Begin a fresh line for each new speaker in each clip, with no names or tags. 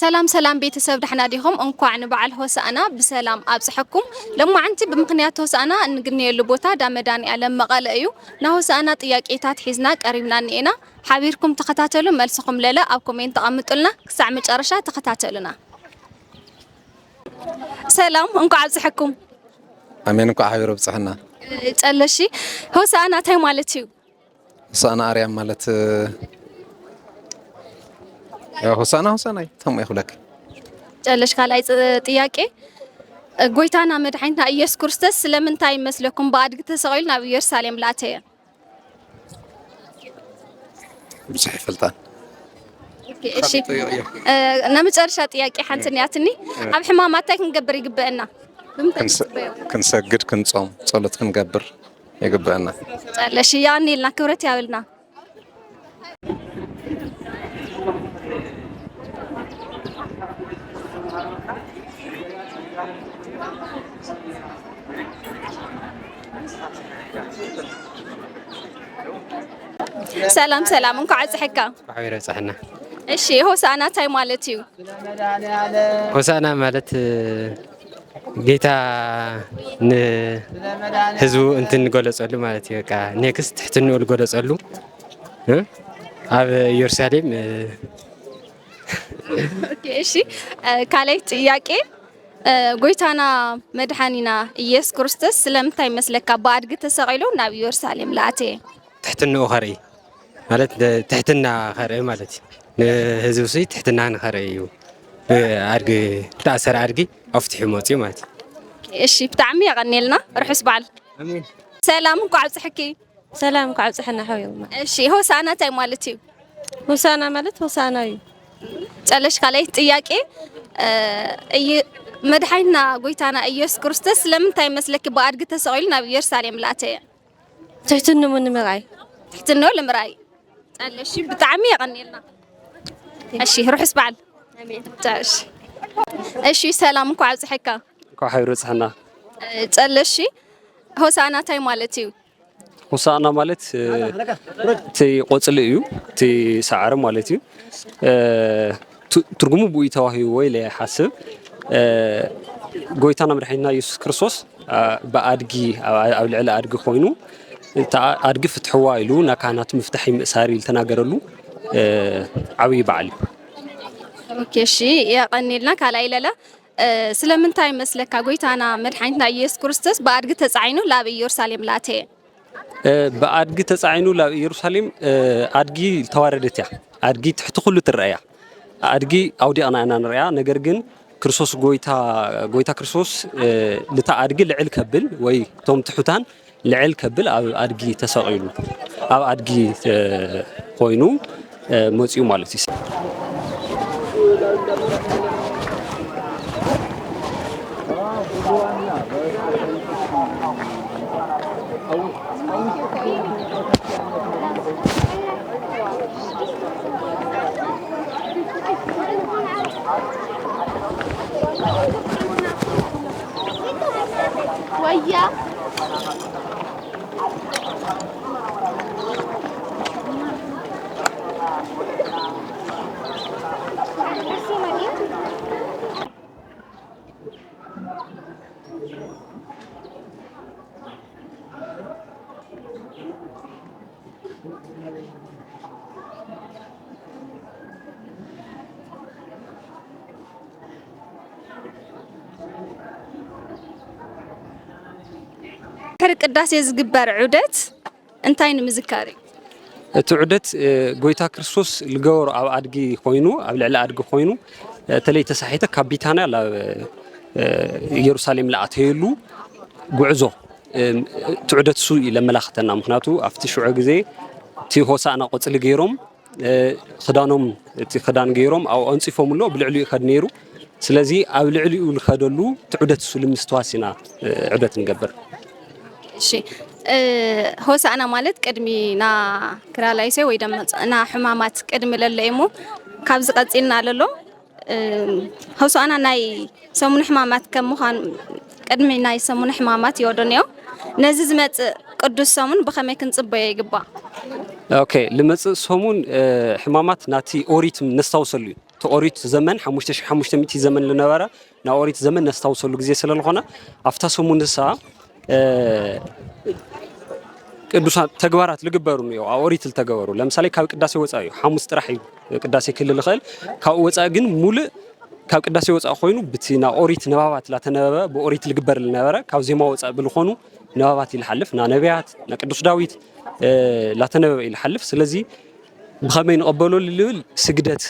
سلام سلام بيتسب دحنا ديهم انكوع نبعل هوسانا بسلام أبصحكم لما عنتي بمقنيات هوسانا نقني اللبوتا دامداني على مقالأيو نهوسانا طياقيتات حزنا قريبنا نينا حبيركم تقتاتلوا ملسكم للا أو كومنت قامتولنا ساعة مجرشة تقتاتلنا سلام انكوع أبصحكم
أمين انكوع حبيرو بصحنا
تقلشي هوسانا تاي مالتيو
هوسانا أريام مالت هوسانا تم يخلك
تقلش كالاي طياقي قويتانا مدحيننا إيس كرستس لمن تاي مسلكم بعد قلت سغيلنا بيرساليم لاتيه
بصحي فلتان
اوكي اشي نمجرشا طياقي حنتنياتني اب حماماتك نقبر يقبئنا
كنسجد كنصوم صلت كنقبر يقبئنا
تقلش يعني لنا كبرت ياولنا سلام سلام انكو عز حكا
حبيري صحنا
اشي هوسانا تاي مالتيو
هوسانا مالت جيتا هزو انت نقولصلو مالتي بقى نيكست تحت نقول نقولصلو اب يرساليم
اوكي اشي كالي ጥያቄ ጎይታና መድኃኒና ኢየሱስ ክርስቶስ ስለምንታይ መስለካ ባድግ ተሰቂሉ ናብ ኢየሩሳሌም ላአተየ
تحتنا خري ማለት تحتنا خري ማለት ህዝብ ሲ تحتنا خري አድግ ተአሰር አድጊ አፍትሕ ሞጽ ማለት
እሺ ብጣዕሚ ያቀኒልና ርሑስ በዓል
አሜን
ሰላም እንኳ ዓብጽሕኪ
ሰላም እንኳ ዓብጽሕና ሓዊልና
እሺ ሆሳና ታይ ማለት እዩ
ሆሳና ማለት ሆሳና እዩ
ጨለሽ ካለይ ጥያቄ መድኃኒና ጎይታና ኢየሱስ ክርስቶስ ስለምንታይ መስለኪ ባድግ ተሰቂሉ ናብ ኢየሩሳሌም ላአተየ
ትሕትኑ ንምርኣይ
ትሕትኑ ንምርኣይ ጨለሽ ብጣዕሚ ያቀኒልና እሺ ርሑስ በዓል አሜን ጫሽ እሺ ሰላም እንኳ ዓብጽሕካ
እንኳ ሓይሩ ጽሕና
ጨለሽ ሆሳና ታይ ማለት እዩ
ሆሳና ማለት ቲ ቆጽሊ እዩ ቲ ሳዕር ማለት እዩ ትርጉሙ ብኡ ተዋሂቡ ወይ ለሓስብ ጎይታና መድኃኒትና ኢየሱስ ክርስቶስ በአድጊ ኣብ ልዕሊ አድጊ ኮይኑ አድጊ ፍትሕዋ ኢሉ ናካህናት ምፍታሕ ምእሳር ኢሉ ተናገረሉ ዓብይ በዓል እዩ
ኦኬ እሺ ያቀኒልና ካላይ ለለ ስለምንታይ መስለካ ጎይታና መድኃኒትና ኢየሱስ ክርስቶስ በአድጊ ተጻዒኑ ላብ ኢየሩሳሌም ላአተየ
በአድጊ ተጻዒኑ ላብ ኢየሩሳሌም አድጊ ተዋረደት እያ አድጊ ትሕቲ ኩሉ ትረአያ አድጊ አውዲኣና ኢና ንሪኣ ነገር ግን ክርስቶስ ጎይታ ክርስቶስ ልታ አድጊ ልዕል ከብል ወይ ቶም ትሑታን ልዕል ከብል ኣብ አድጊ ተሰቂሉ ኣብ አድጊ ኮይኑ መጽኡ ማለት እዩ
ويا ቅዳሴ ዝግበር ዑደት እንታይ ንምዝካሪ
እቲ ዑደት ጎይታ ክርስቶስ ልገበሮ ኣብ አድጊ ኮይኑ ኣብ ልዕሊ አድጊ ኮይኑ ተለይ ተሳሒተ ካብ ቢታንያ ናብ ኢየሩሳሌም ለኣተየሉ ጉዕዞ እቲ ዑደት እሱ ለመላኽተና ምክንያቱ ኣብቲ ሽዑ ግዜ እቲ ሆሳእና ቆፅሊ ገይሮም ክዳኖም እቲ ክዳን ገይሮም ኣብ ኣንፂፎምሎ ብልዕሊኡ ይኸድ ነይሩ ስለዚ ኣብ ልዕሊኡ ልኸደሉ እቲ ዑደት እሱ ልምስተዋሲና ዑደት ንገብር
እሺ ሆሳእና ማለት ቅድሚና ክራላይሰ ወይ ደማ ና ሕማማት ቅድሚ ለለይሙ ካብ ዝቀጽልና ለሎ ሆሳእና ናይ ሰሙን ሕማማት ከም ምዃን ቅድሚ ናይ ሰሙን ሕማማት ይወደንዮ ነዚ ዝመጽእ ቅዱስ ሰሙን ብኸመይ ክንጽበዮ ይግባእ
ኦኬ ልመጽእ ሰሙን ሕማማት ናቲ ኦሪት ነስታውሰሉ ተኦሪት ዘመን 5500 ዘመን ለነበረ ና ኦሪት ዘመን ነስታውሰሉ ጊዜ ስለሆነ አፍታ ሰሙን ንሳ ቅዱሳን ተግባራት ልግበሩ ነው ኦሪት ልተገበሩ ለምሳሌ ካብ ቅዳሴ ወፃዩ ሐሙስ ጥራህ ቅዳሴ ክልል ኸል ካብ ወፃ ግን ሙሉ ካብ ቅዳሴ ወፃ ኮይኑ ብቲና ኦሪት ነባባት ላተነበበ በኦሪት ልግበር ለነበረ ካብ ዜማ ወፃ ብልኾኑ ነባባት ይልሐልፍ ና ነቢያት ና ቅዱስ ዳዊት ላተነበበ ይልሐልፍ ስለዚ بخمي نقبلوا للول سجدت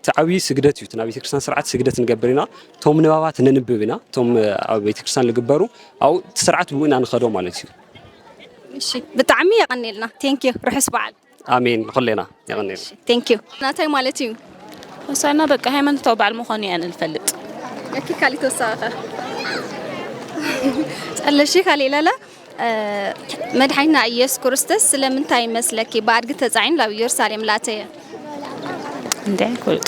تعوي سجدت يوتنا بيت كريستيان سرعة سجدت نجبرنا توم نبابات ننببنا توم بيت كريستيان اللي جبروا أو سرعة بونا نخدم مالتي.
ماشي بتعمي يغني لنا ثانك يو روح اسبوع.
آمين خلينا يغني.
ثانك يو. ناتاي مالتي.
وصلنا بقى هاي من توبع المخاني أنا الفلت.
أكيد كالي توصافة. الله خالي لا مدحينا إياس كرستس لمن تاي مسلكي بعد قلت زعين لو يرسالم لاتيه.
ده كله.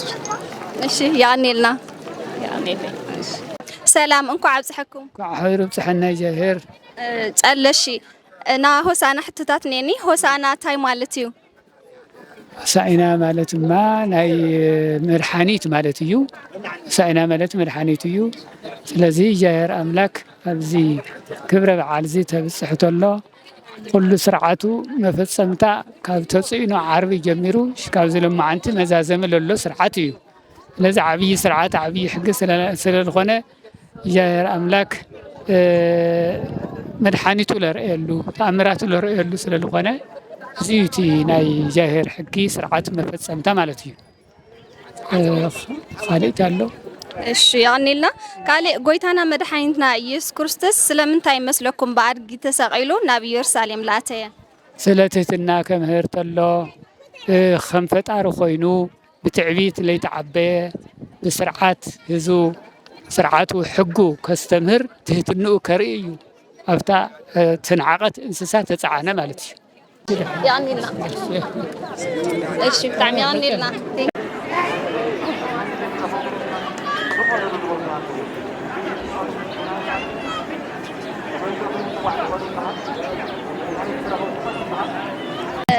ماشي يعني لنا.
يعني
سلام انكم عبد حكم.
كحير بصحنا جاهر.
الله شيء. أنا هو سأنا حتى تاتنيني هو سأنا تاي مالتيو.
سأنا مالت ما ناي مرحانيت مالتيو. سأنا مالت مرحانيتيو. ስለዚህ ጃየር አምላክ ኣብዚ ክብረ በዓል እዚ ተብፅሕቶ ኣሎ ኩሉ ስርዓቱ መፈፀምታ ካብ ተፅኢኖ ዓርቢ ጀሚሩ ሽካብ ዝለማዓንቲ መዛዘም ለሎ ስርዓት እዩ ስለዚ ዓብዪ ስርዓት ዓብዪ ሕጊ ስለዝኾነ ጃየር አምላክ መድሓኒቱ ለርእየሉ ተኣምራቱ ለርእየሉ ስለዝኾነ እዚዩ እቲ ናይ ጃየር ሕጊ ስርዓት መፈፀምታ ማለት እዩ ካልእቲ ኣሎ
እሺ ያኔልና ካለ ጎይታና መድኃኒትና ኢየሱስ ክርስቶስ ስለምንታይ መስለኩም ባርጊ ተሰቂሉ ናብ ኢየሩሳሌም ላተየ
ስለትህትና ከምህር ተሎ ከም ፈጣሪ ኮይኑ ብትዕቢት ለይተዓበየ ብስርዓት ህዙ ስርዓቱ ሕጉ ከስተምህር ትህትንኡ ከርኢ እዩ ኣብታ ትንዓቐት እንስሳ ተፃዓነ ማለት እዩ
ያኔልና እሺ ብጣዕሚ ያኔልና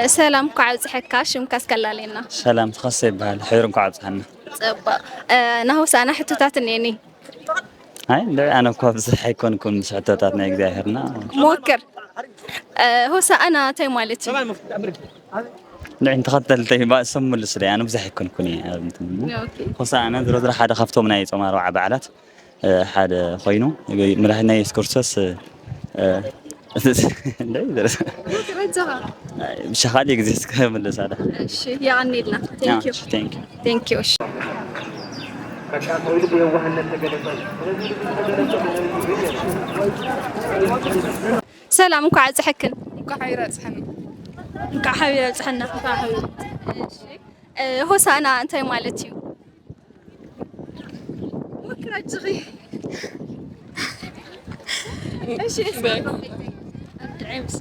سلام كعبز حكاش مكاسكلالينا
سلام تخصي بهال حيرم كعبز حنا
صبا نهو سانا حتوتات نيني
هاي انا كوبز حيكون كون حتوتاتنا اكزاهرنا
موكر هو سانا تاي مالتي
لا انت خطل تي با سم لسري انا بزح يكون كوني هو سانا درو حدا خفتو من اي صمار وع بعلات حدا خوينو مرحنا يسكورسس لا يدرس مش خالي جزيس كامل هذا
شيء يعني لنا ثانك يو سلام كعز حكن
كحيرة صحنا
كحيرة صحنا هو سانا انت مالتي وكرة جغي ايش اسمك عمس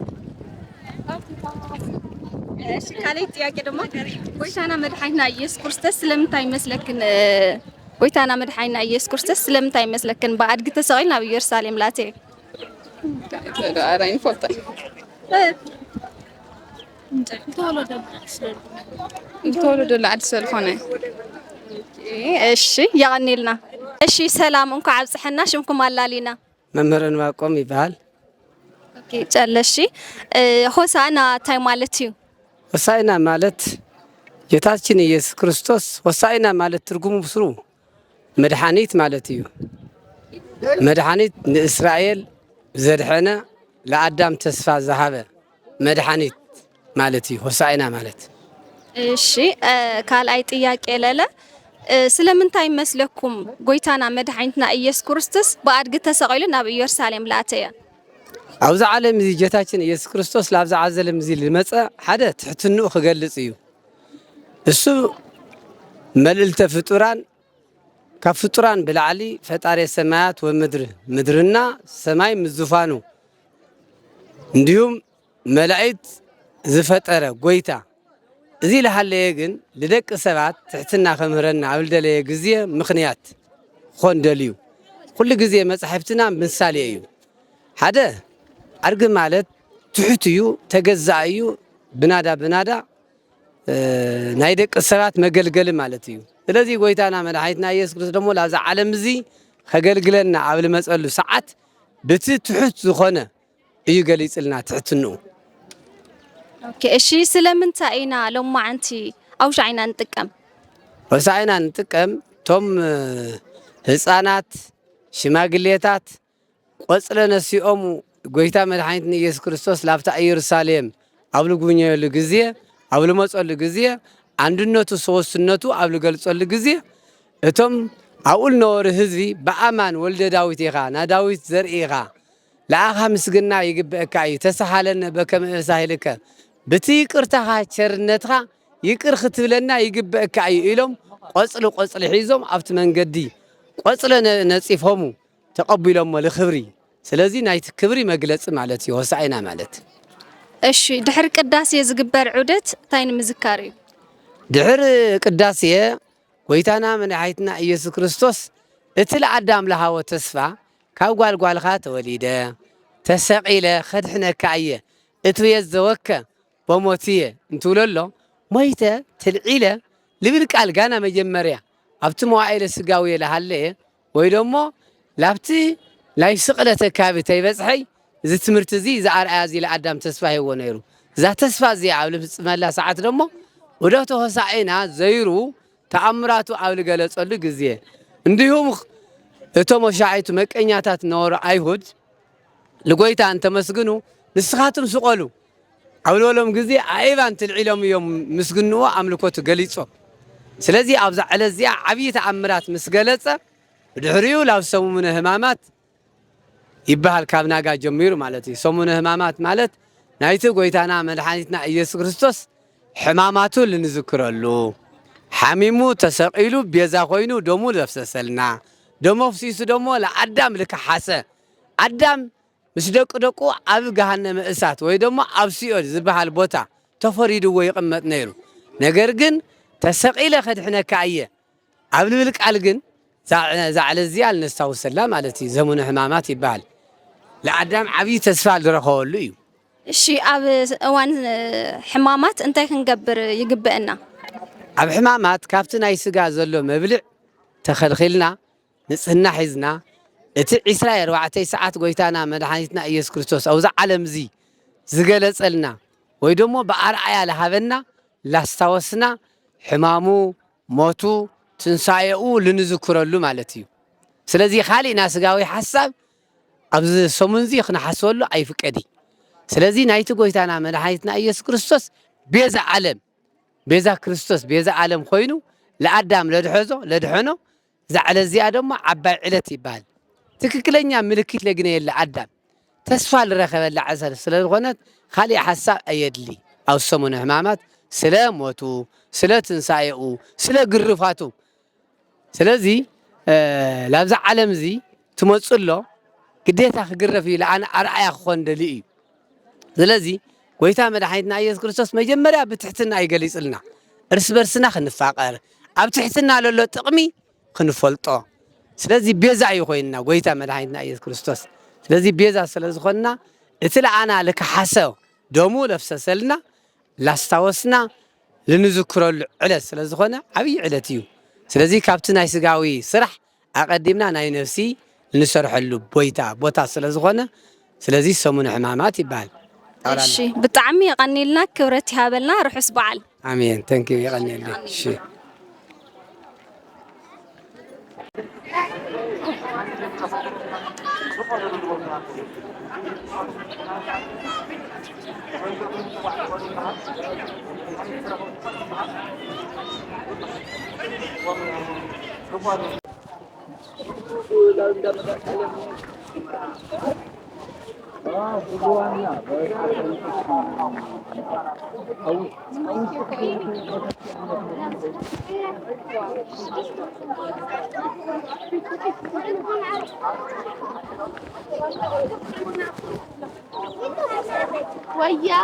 ايش كاليت يا كده ما قلتانا مدحينا ኢየሱስ ክርስቶስ ስለምንታይ መስለክን قلتانا مدحينا ኢየሱስ ክርስቶስ ስለምንታይ መስለክን ባድግ ተሰቂልና ኣብ ኢየሩሳሌም ላተ
أراين فلتة تولد العد سلخونة
እሺ يعني لنا እሺ ሰላም እንኳን ዓብጽሕና ሽምኩም አላሊና
መምህርን ማቆም ይባል
ኦኬ ጨለሺ ሆሳና ታይ ማለት እዩ
ሆሳዕና ማለት ጌታችን ኢየሱስ ክርስቶስ ሆሳዕና ማለት ትርጉሙ ብስሩ መድኃኒት ማለት እዩ መድኃኒት ለእስራኤል ዘድሐነ ለአዳም ተስፋ ዘሃበ መድኃኒት ማለት እዩ ሆሳዕና ማለት
እሺ ካልአይ ጥያቄ ለለ ስለምንታይ መስለኩም ጎይታና መድኃኒትና ኢየሱስ ክርስቶስ በአድግ ተሰቂሉ ናብ ኢየሩሳሌም ላተየ
ኣብዚ ዓለም እዚ ጌታችን ኢየሱስ ክርስቶስ ላብዛ ዓለም እዚ ልመፀ ሓደ ትሕትንኡ ክገልጽ እዩ እሱ መልእልተ ፍጡራን ካብ ፍጡራን ብላዕሊ ፈጣሪ ሰማያት ወምድር ምድርና ሰማይ ምዝፋኑ እንዲሁም መላእክት ዝፈጠረ ጎይታ እዚ ለሃለየ ግን ለደቂ ሰባት ትሕትና ከምህረና ኣብ ደለየ ግዜ ምኽንያት ኮን ደልዩ ኩሉ ግዜ መጻሕፍትና ምሳሌ እዩ ሓደ አርግ ማለት ትሑት እዩ ተገዛእ እዩ ብናዳ ናይ ደቂ ሰባት መገልገል ማለት እዩ ስለዚህ ጎይታና መድኃኒትና ኢየሱስ ክርስቶስ ደግሞ ላብዛ ዓለም እዚ ከገልግለና ኣብ ልመፀሉ ሰዓት ብቲ ትሑት ዝኾነ እዩ ገሊፅልና ትሕትንኡ
ኦኬ እሺ ስለምንታይ ኢና ሎማዓንቲ ኣውሻዕና ንጥቀም
ወሳዕና ንጥቀም ቶም ህፃናት ሽማግሌታት ቆፅለ ነሲኦም ጎይታ መድኃኒትና ኢየሱስ ክርስቶስ ላብታ ኢየሩሳሌም ኣብ ልጉብኘሉ ጊዜ ኣብ ልመፀሉ ጊዜ አንድነቱ ሶስትነቱ ኣብ ልገልጸሉ ጊዜ እቶም ኣብኡ ዝነበሩ ህዝቢ በኣማን ወልደ ዳዊት ኢኻ ና ዳዊት ዘርኢ ኢኻ ለኣኻ ምስግና ይግብአካ እዩ ተሰሓለነ በከመ እሳሂልከ በቲ ይቅርታኻ ቸርነትኻ ይቅር ክትብለና ይግብአካ እዩ ኢሎም ቆፅሊ ሒዞም ኣብቲ መንገዲ ቆፅለ ነፂፎሙ ተቐቢሎሞ ለኽብሪ ስለዚህ ናይቲ ክብሪ መግለጽ ማለት እዩ ሆሳዕና ማለት
እሺ ድሕሪ ቅዳሴ ዝግበር ዑደት እንታይ ንምዝካር እዩ
ድሕሪ ቅዳሴ ጎይታና መድኃኒትና ኢየሱስ ክርስቶስ እቲ ለኣዳም ለሃቦ ተስፋ ካብ ጓልጓልኻ ተወሊደ ተሰቂለ ከድሕነካ እየ እትቤት ዘወከ በሞትየ እንትብለሎ ሞይተ ትልዒለ ልብል ቃል ጋና መጀመርያ ኣብቲ መዋዕለ ስጋውየ ለሃለየ ወይ ደሞ ላብቲ ናይ ስቕለተ ካቢ ተይበፅሐይ እዚ ትምህርቲ እዚ ዝኣርኣያ እዚ ለኣዳም ተስፋ ሂቦ ነይሩ እዛ ተስፋ እዚኣ ኣብ ልፍፅመላ ሰዓት ደሞ ወደቶ ሆሳዕና ዘይሩ ተኣምራቱ ኣብ ልገለጸሉ ጊዜ እንዲሁም እቶም ሻዓይቱ መቀኛታት ነበሩ ኣይሁድ ልጎይታ እንተመስግኑ ንስኻትም ስቆሉ ኣብ ልበሎም ጊዜ ኣኢባን ትልዒሎም እዮም ምስግንዎ ኣምልኮቱ ገሊጾ ስለዚ ኣብዛ ዕለት እዚኣ ዓብዪ ተኣምራት ምስ ገለጸ ብድሕሪኡ ላብ ሰሙነ ሕማማት ይበሃል ካብ ናጋ ጀሚሩ ማለት እዩ ሰሙነ ሕማማት ማለት ናይቲ ጎይታና መድኃኒትና ኢየሱስ ክርስቶስ ሕማማቱ ልንዝክረሉ ሓሚሙ ተሰቂሉ ቤዛ ኮይኑ ደሙ ዘፍሰሰልና ደሞ ፍሲሱ ደሞ ለኣዳም ልከሓሰ ኣዳም ምስ ደቁ ኣብ ገሃነመ እሳት ወይ ደሞ ኣብ ሲኦል ዝበሃል ቦታ ተፈሪድዎ ይቕመጥ ነይሩ ነገር ግን ተሰቂለ ከድሕነካ እየ ኣብ ልብል ቃል ግን ዛዕለ እዚኣ ልነስታውሰላ ማለት እዩ ዘሙነ ሕማማት ይበሃል ለኣዳም ዓብዪ ተስፋ ዝረኸበሉ እዩ
እሺ ኣብ እዋን ሕማማት እንታይ ክንገብር ይግብአና
ኣብ ሕማማት ካብቲ ናይ ስጋ ዘሎ መብልዕ ተኸልኺልና ንጽህና ሒዝና እቲ 24 ሰዓት ጎይታና መድኃኒትና ኢየሱስ ክርስቶስ ኣብዛ ዓለም እዚ ዝገለጸልና ወይ ደሞ ብኣርኣያ ለሃበና ላስታወስና ሕማሙ ሞቱ ትንሳኤኡ ልንዝክረሉ ማለት እዩ ስለዚ ካሊእ ና ስጋዊ ሓሳብ ኣብዚ ሰሙን እዚ ክነሓስበሉ ኣይፍቀዲ ስለዚ ናይቲ ጎይታና መድኃኒትና ኢየሱስ ክርስቶስ ቤዛ ዓለም ቤዛ ክርስቶስ ቤዛ ዓለም ኮይኑ ለኣዳም ለድሖኖ ዛዕለ እዚኣ ደሞ ዓባይ ዕለት ይበሃል ትክክለኛ ምልክት ለግነየላ ኣዳም ተስፋ ልረኸበላ ዓሰር ስለ ዝኾነት ካሊእ ሓሳብ ኣየድሊ ኣብ ሰሙነ ሕማማት ስለ ሞቱ ስለ ትንሳኤኡ ስለ ግርፋቱ ስለዚ ላብዛ ዓለም እዚ ትመፅሎ ግዴታ ክግረፍ እዩ ለኣነ ኣርኣያ ክኾን ደሊ እዩ ስለዚ ጎይታ መድኃኒትና ኢየሱስ ክርስቶስ መጀመርያ ብትሕትና ይገሊጽልና እርስ በርስና ክንፋቐር ኣብ ትሕትና ለሎ ጥቕሚ ክንፈልጦ ስለዚ ቤዛ እዩ ኮይንና ጎይታ መድኃኒትና ኢየሱስ ክርስቶስ ስለዚ ቤዛ ስለ ዝኾንና እቲ ለኣና ልከሓሰ ደሙ ለፍሰሰልና ላስታወስና ልንዝክረሉ ዕለት ስለ ዝኾነ ዓብዪ ዕለት እዩ ስለዚ ካብቲ ናይ ስጋዊ ስራሕ ኣቐዲምና ናይ ነፍሲ ልንሰርሐሉ ቦታ ስለ ዝኾነ ስለዚ ሰሙነ ሕማማት ይበሃል
እሺ ብጣዕሚ ይቐኒልና ክብረት ይሃበልና ርሑስ በዓል
አሜን ተንኪዩ ይቐኒልና እሺ
ويا